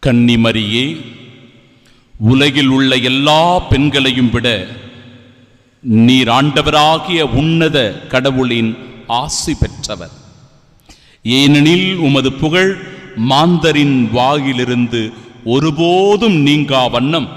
கன்னிமரியே, உலகில் உள்ள எல்லா பெண்களையும் விட நீர் ஆண்டவராகிய உன்னத கடவுளின் ஆசி பெற்றவர். ஏனெனில் உமது புகழ் மாந்தரின் வாயிலிருந்து ஒருபோதும் நீங்கா வண்ணம்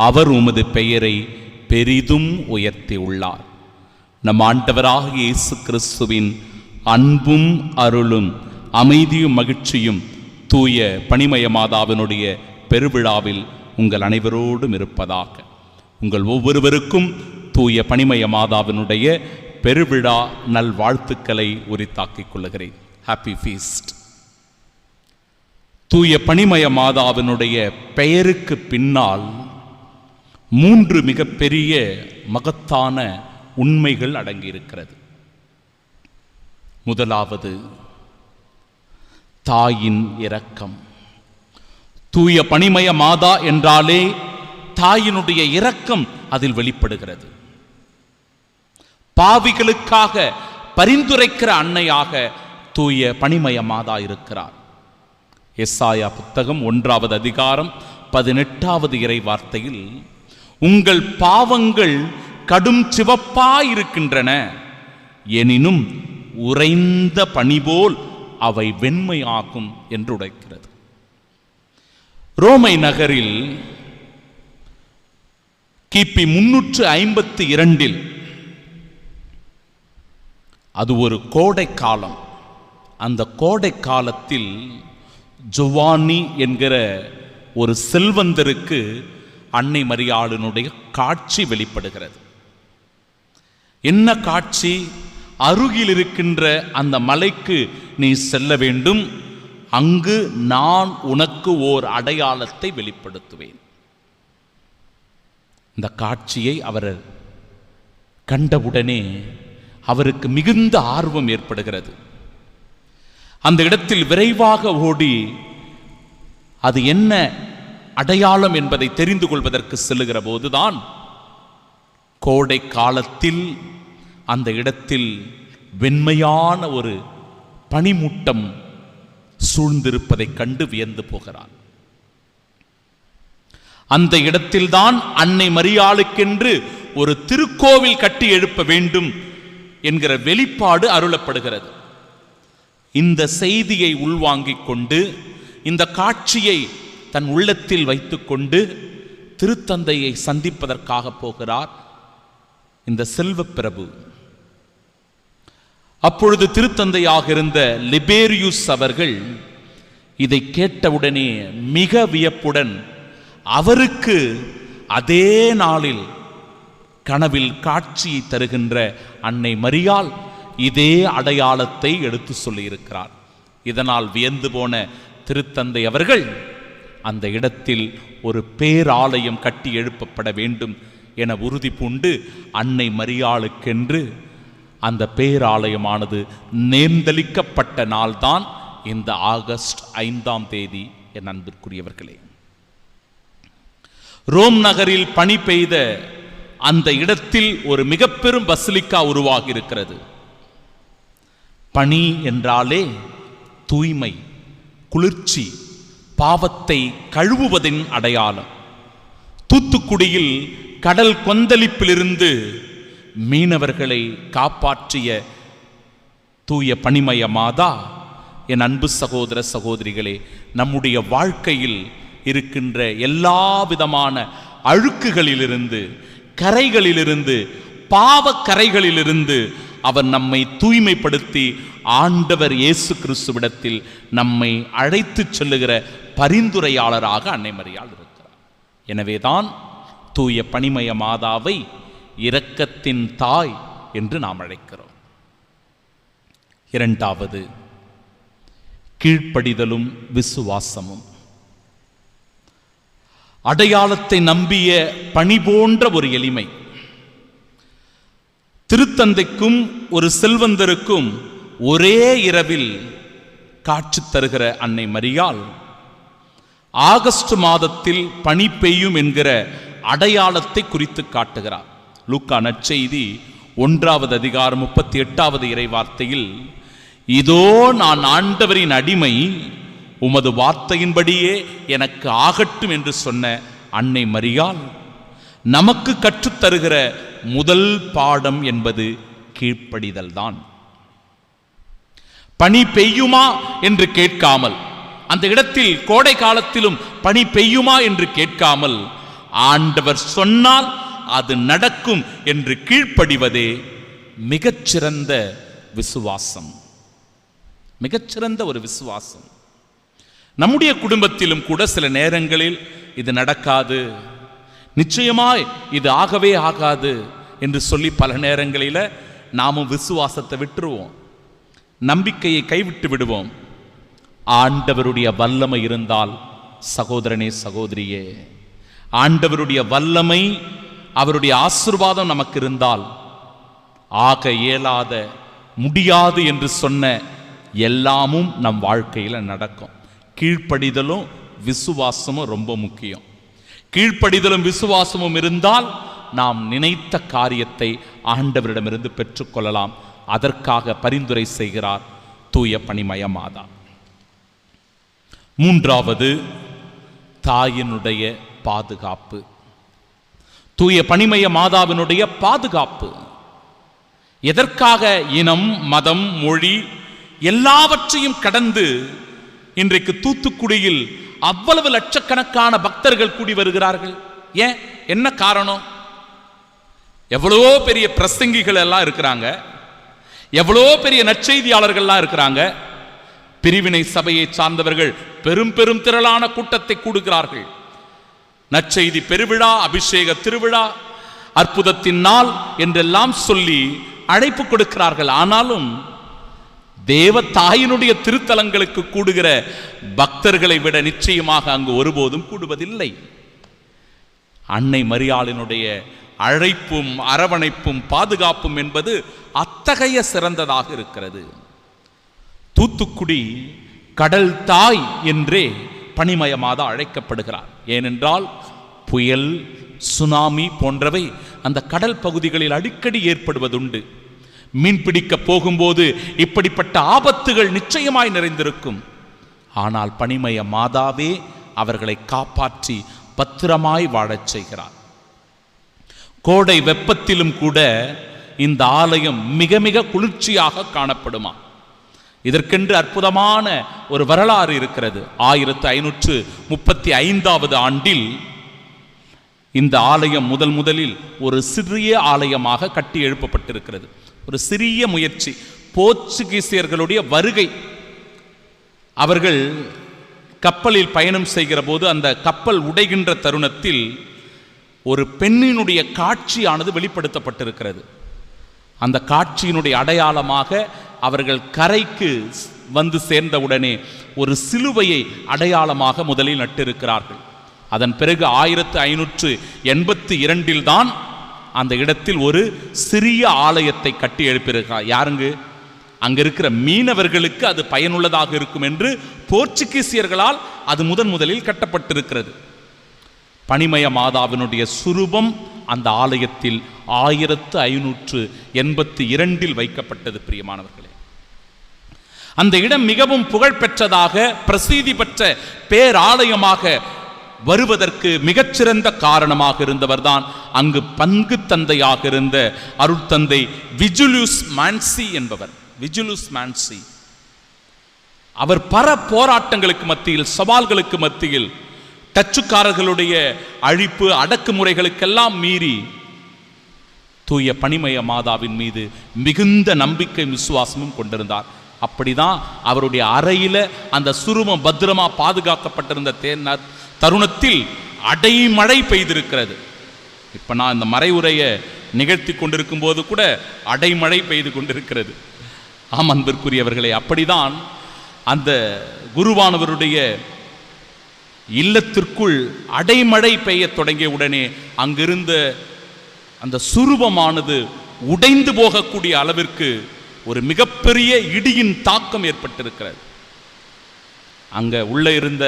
அவர் உமது பெயரை பெரிதும் உயர்த்தியுள்ளார். நம் ஆண்டவராகிய இயேசு கிறிஸ்துவின் அன்பும் அருளும் அமைதியும் மகிழ்ச்சியும் தூய பணிமய மாதாவினுடைய பெருவிழாவில் உங்கள் அனைவரோடும் இருப்பதாக. உங்கள் ஒவ்வொருவருக்கும் தூய பணிமய மாதாவினுடைய பெருவிழா நல்வாழ்த்துக்களை உரித்தாக்கிக் கொள்ளுகிறேன். Happy feast. தூய பணிமய மாதாவினுடைய பெயருக்கு பின்னால் 3 மிகப்பெரிய மகத்தான உண்மைகள் அடங்கியிருக்கிறது. முதலாவது, தாயின் இரக்கம். தூய பணிமய மாதா என்றாலே தாயினுடைய இரக்கம் அதில் வெளிப்படுகிறது. பாவிகளுக்காக பரிந்துரைக்கிற அன்னையாக தூய பணிமய மாதா இருக்கிறார். எசாயா புத்தகம் 1வது அதிகாரம் 18வது இறை வார்த்தையில், உங்கள் பாவங்கள் கடும் சிவப்பாயிருக்கின்றன, எனினும் உறைந்த பனிபோல் அவை வெண்மையாகும் என்று உரைக்கிறது. ரோமை நகரில் கிபி 352 அது ஒரு கோடை காலம். அந்த கோடை காலத்தில் ஜோவானி என்கிற ஒரு செல்வந்தருக்கு அன்னை மரியாளினுடைய காட்சி வெளிப்படுகிறது. என்ன காட்சி? அருகில் இருக்கின்ற அந்த மலைக்கு நீ செல்ல வேண்டும், அங்கு நான் உனக்கு ஓர் அடையாளத்தை வெளிப்படுத்துவேன். இந்த காட்சியை அவர் கண்டவுடனே அவருக்கு மிகுந்த ஆர்வம் ஏற்படுகிறது. அந்த இடத்தில் விரைவாக ஓடி அது என்ன அடையாளம் என்பதை தெரிந்து கொள்வதற்கு செல்லுகிற போதுதான் கோடை காலத்தில் அந்த இடத்தில் வெண்மையான ஒரு பனிமூட்டம் சூழ்ந்திருப்பதை கண்டு வியந்து போகிறார். அந்த இடத்தில்தான் அன்னை மரியாளுக்கென்று ஒரு திருக்கோவில் கட்டி எழுப்ப வேண்டும் என்கிற வெளிப்பாடு அருளப்படுகிறது. இந்த செய்தியை உள்வாங்கிக் கொண்டு, இந்த காட்சியை தன் உள்ளத்தில் வைத்துக்கொண்டு திருத்தந்தையை சந்திப்பதற்காக போகிறார் இந்த செல்வ பிரபு. அப்பொழுது திருத்தந்தையாக இருந்த லிபேரியுஸ் அவர்கள் இதை கேட்டவுடனே மிக வியப்புடன் அவருக்கு அதே நாளில் கனவில் காட்சியை தருகின்ற அன்னை மரியாள் இதே அடையாளத்தை எடுத்து சொல்லியிருக்கிறார். இதனால் வியந்து போன திருத்தந்தை அவர்கள் அந்த இடத்தில் ஒரு பேராலயம் கட்டி எழுப்பப்பட வேண்டும் என உறுதி பூண்டு அன்னை மரியாளுக்கென்று அந்த பேராலயமானது நேர்ந்தளிக்கப்பட்ட நாள்தான் இந்த ஆகஸ்ட் 5ஆம் தேதி. என் அன்பிற்குரியவர்களே, ரோம் நகரில் பனி பெய்த அந்த இடத்தில் ஒரு மிக பெரும் பசிலிக்கா உருவாகி இருக்கிறது. பனி என்றாலே தூய்மை, குளிர்ச்சி, பாவத்தை கழுவுவதின் அடையாளம். தூத்துக்குடியில் கடல் கொந்தளிப்பிலிருந்து மீனவர்களை காப்பாற்றிய தூய பணிமய மாதா, என் அன்பு சகோதர சகோதரிகளே, நம்முடைய வாழ்க்கையில் இருக்கின்ற எல்லா விதமான அழுக்குகளிலிருந்து, கரைகளிலிருந்து, பாவ கரைகளிலிருந்து அவர் நம்மை தூய்மைப்படுத்தி ஆண்டவர் இயேசு கிறிஸ்துவிடத்தில் நம்மை அழைத்து செல்லுகிற பரிந்துரையாளராக அன்னை மரியாள் இருக்கிறார். எனவேதான் தூய பணிமய மாதாவை இரக்கத்தின் தாய் என்று நாம் அழைக்கிறோம். இரண்டாவது, கீழ்ப்படிதலும் விசுவாசமும். அடையாளத்தை நம்பிய பனி போன்ற ஒரு எளிமை. திருத்தந்தைக்கும் ஒரு செல்வந்தருக்கும் ஒரே இரவில் காட்சி தருகிற அன்னை மரியாள் ஆகஸ்ட் மாதத்தில் பனி பெய்யும் என்கிற அடையாளத்தை குறித்து காட்டுகிறார். லூக்கா நற்செய்தி 1வது அதிகாரம் 38வது இறை வார்த்தையில், இதோ நான் ஆண்டவரின் அடிமை, உமது வார்த்தையின்படியே எனக்கு ஆகட்டும் என்று சொன்ன அன்னை மரியாள் நமக்கு கற்றுத்தருகிற முதல் பாடம் என்பது கீழ்ப்படிதல் தான். பனி பெய்யுமா என்று கேட்காமல், அந்த இடத்தில் கோடை காலத்திலும் பனி பெய்யுமா என்று கேட்காமல், ஆண்டவர் சொன்னால் அது நடக்கும் என்று கீழ்ப்படிவதே மிகச்சிறந்த விசுவாசம். மிகச்சிறந்த ஒரு விசுவாசம். நம்முடைய குடும்பத்திலும் கூட சில நேரங்களில் இது நடக்காது, நிச்சயமாய் இது ஆகவே ஆகாது என்று சொல்லி பல நேரங்களில் நாமும் விசுவாசத்தை விட்டுருவோம், நம்பிக்கையை கைவிட்டு விடுவோம். ஆண்டவருடைய வல்லமை இருந்தால் சகோதரனே சகோதரியே, ஆண்டவருடைய வல்லமை, அவருடைய ஆசீர்வாதம் நமக்கு இருந்தால் ஆக இயலாத, முடியாது என்று சொன்ன எல்லாமும் நம் வாழ்க்கையில் நடக்கும். கீழ்ப்படிதலும் விசுவாசமும் ரொம்ப முக்கியம். கீழ்ப்படிதலும் விசுவாசமும் இருந்தால் நாம் நினைத்த காரியத்தை ஆண்டவரிடமிருந்து பெற்றுக்கொள்ளலாம். அதற்காக பரிந்துரை செய்கிறார் தூய பனிமய மாதா. மூன்றாவது, தாயினுடைய பாதுகாப்பு. தூய பனிமய மாதாவினுடைய பாதுகாப்பு எதற்காக? இனம், மதம், மொழி எல்லாவற்றையும் கடந்து இன்றைக்கு தூத்துக்குடியில் அவ்வளவு லட்சக்கணக்கான பக்தர்கள் கூடி வருகிறார்கள். ஏன், என்ன காரணம்? எவ்வளவோ பெரிய பிரசங்கிகள் எல்லாம் இருக்கிறாங்க, எவ்வளோ பெரிய நற்செய்தியாளர்கள்லாம் இருக்கிறாங்க. பிரிவினை சபையை சார்ந்தவர்கள் பெரும் பெரும் திரளான கூட்டத்தை கூடுகிறார்கள். நற்செய்தி பெருவிழா, அபிஷேக திருவிழா, அற்புதத்தின் நாள் என்றெல்லாம் சொல்லி அழைப்பு கொடுக்கிறார்கள். ஆனாலும் தேவ தாயினுடைய திருத்தலங்களுக்கு கூடுகிற பக்தர்களை விட நிச்சயமாக அங்கு ஒருபோதும் கூடுவதில்லை. அன்னை மரியாளினுடைய அழைப்பும் அரவணைப்பும் பாதுகாப்பும் என்பது அத்தகைய சிறந்ததாக இருக்கிறது. தூத்துக்குடி கடல் தாய் என்றே பனிமய மாதா அழைக்கப்படுகிறார். ஏனென்றால் புயல், சுனாமி போன்றவை அந்த கடல் பகுதிகளில் அடிக்கடி ஏற்படுவதுண்டு. மீன்பிடிக்க போகும்போது இப்படிப்பட்ட ஆபத்துகள் நிச்சயமாய் நிறைந்திருக்கும். ஆனால் பனிமய மாதாவே அவர்களை காப்பாற்றி பத்திரமாய் வாழச் செய்கிறார். கோடை வெப்பத்திலும் கூட இந்த ஆலயம் மிக மிக குளிர்ச்சியாக காணப்படுமா. இதற்கென்று அற்புதமான ஒரு வரலாறு இருக்கிறது. 1535 ஆண்டில் இந்த ஆலயம் முதலில் ஒரு சிறிய ஆலயமாக கட்டி எழுப்பப்பட்டிருக்கிறது. ஒரு சிறிய முயற்சி. போர்ச்சுகீசியர்களுடைய வருகை, அவர்கள் கப்பலில் பயணம் செய்கிற போது அந்த கப்பல் உடைகின்ற தருணத்தில் ஒரு பெண்ணினுடைய காட்சியானது வெளிப்படுத்தப்பட்டிருக்கிறது. அந்த காட்சியினுடைய அடையாளமாக அவர்கள் கரைக்கு வந்து சேர்ந்தவுடனே ஒரு சிலுவையை அடையாளமாக முதலில் நட்டிருக்கிறார்கள். அதன் பிறகு 1582 தான் அந்த இடத்தில் ஒரு சிறிய ஆலயத்தை கட்டி எழுப்பியிருக்கிறார். யாருங்க? அங்க இருக்கிற மீனவர்களுக்கு அது பயனுள்ளதாக இருக்கும் என்று போர்ச்சுகீசியர்களால் அது முதலில் கட்டப்பட்டிருக்கிறது. பனிமய மாதாவினுடைய சுரூபம் அந்த ஆலயத்தில் 1582 வைக்கப்பட்டது. பிரியமானவர்களே, அந்த இடம் மிகவும் புகழ்பெற்றதாக, பிரசித்தி பெற்ற பேராலயமாக வருவதற்கு மிகச்சிறந்த காரணமாக இருந்தவர்தான் அங்கு பங்கு தந்தையாக இருந்த அருட்தந்தை விஜுலியுஸ் மான்சி என்பவர். விஜுலியுஸ் மான்சி அவர் பல போராட்டங்களுக்கு மத்தியில், சவால்களுக்கு மத்தியில், டச்சுக்காரர்களுடைய அழிப்பு அடக்குமுறைகளுக்கெல்லாம் மீறி தூய பனிமய மாதாவின் மீது மிகுந்த நம்பிக்கை விசுவாசமும் கொண்டிருந்தார். அப்படிதான் அவருடைய அறையில அந்த சுருமம் பத்திரமா பாதுகாக்கப்பட்டிருந்த தருணத்தில் அடைமழை பெய்திருக்கிறது. இப்ப நான் இந்த மறைவுரையை நிகழ்த்தி கொண்டிருக்கும் போது கூட அடைமழை பெய்து கொண்டிருக்கிறது. ஆம் அன்பிற்குரியவர்களே, அப்படிதான் அந்த குருவானவருடைய இல்லத்திற்குள் அடைமழை பெய்ய தொடங்கிய உடனே அங்கிருந்த அந்த சுரூபமானது உடைந்து போகக்கூடிய அளவிற்கு ஒரு மிகப்பெரிய இடியின் தாக்கம் ஏற்பட்டிருக்கிறது. அங்க உள்ள இருந்த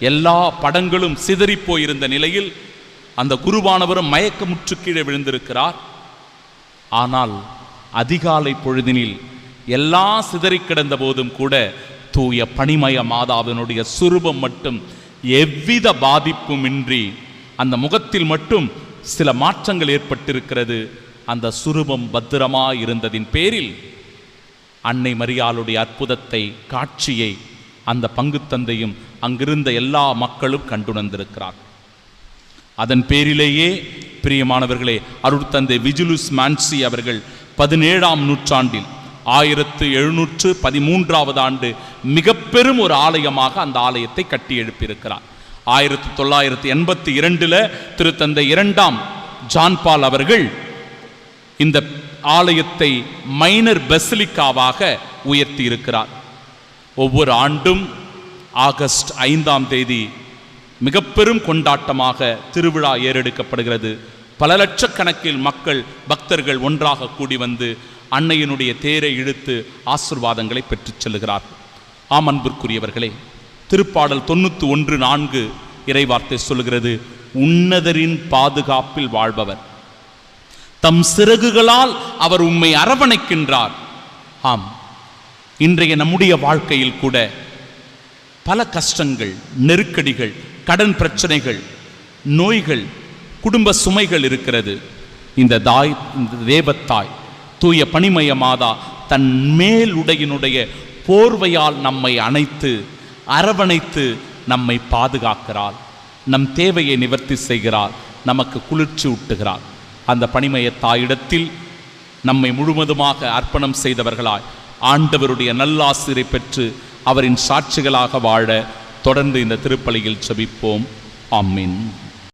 எல்லா படங்களும் சிதறி போயிருந்த நிலையில் அந்த குருவானவரும் மயக்கமுற்று கீழே விழுந்திருக்கிறார். ஆனால் அதிகாலை பொழுதினில் எல்லாம் சிதறி கிடந்த போதும் கூட தூய பனிமய மாதாவினுடைய சுரூபம் மட்டும் எவ்வித பாதிப்புமின்றி அந்த முகத்தில் மட்டும் சில மாற்றங்கள் ஏற்பட்டிருக்கிறது. அந்த சுரூபம் பத்திரமாய் இருந்ததின் பேரில் அன்னை மரியாளுடைய அற்புதத்தை, காட்சியை அந்த பங்கு தந்தையும் அங்கிருந்த எல்லா மக்களும் கண்டுணர்ந்திருக்கிறார். அதன் பேரிலேயே பிரியமானவர்களே, அருட்தந்தை விஜிலுஸ் மான்சி அவர்கள் 17ஆம் நூற்றாண்டில் 1713 ஆண்டு மிக பெரும் ஒரு ஆலயமாக அந்த ஆலயத்தை கட்டி எழுப்பியிருக்கிறார். 1982 திருத்தந்தை 2ஆம் ஜான் பால் அவர்கள் இந்த ஆலயத்தை மைனர் பெசிலிக்காவாக உயர்த்தி இருக்கிறார். ஒவ்வொரு ஆண்டும் ஆகஸ்ட் 5ஆம் தேதி மிக பெரும் கொண்டாட்டமாக திருவிழா ஏறெடுக்கப்படுகிறது. பல லட்சக்கணக்கில் மக்கள், பக்தர்கள் ஒன்றாக கூடி வந்து அன்னையினுடைய தேரை இழுத்து ஆசீர்வாதங்களை பெற்றுச் செல்கிறார்கள். ஆம் அன்பிற்குரியவர்களே, திருப்பாடல் 91:4 இறைவார்த்தை சொல்கிறது, உன்னதரின் பாதுகாப்பில் வாழ்பவர், தம் சிறகுகளால் அவர் உம்மை அரவணைக்கின்றார். ஆம், இன்றைய நம்முடைய வாழ்க்கையில் கூட பல கஷ்டங்கள், நெருக்கடிகள், கடன் பிரச்சனைகள், நோய்கள், குடும்ப சுமைகள் இருக்கிறது. இந்த தேவத்தாய் தூய பனிமய மாதா தன் மேல் உடையினுடைய போர்வையால் நம்மை அணைத்து அரவணைத்து நம்மை பாதுகாக்கிறாள். நம் தேவையை நிவர்த்தி செய்கிறாள், நமக்கு குளிர்ச்சி ஊட்டுகிறாள். அந்த பனிமய தாயிடத்தில் நம்மை முழுவதுமாக அர்ப்பணம் செய்தவர்களாய் ஆண்டவருடைய நல்லாசிரை பெற்று அவரின் சாட்சிகளாக வாழ தொடர்ந்து இந்த திருப்பலியில் செபிப்போம். ஆமீன்.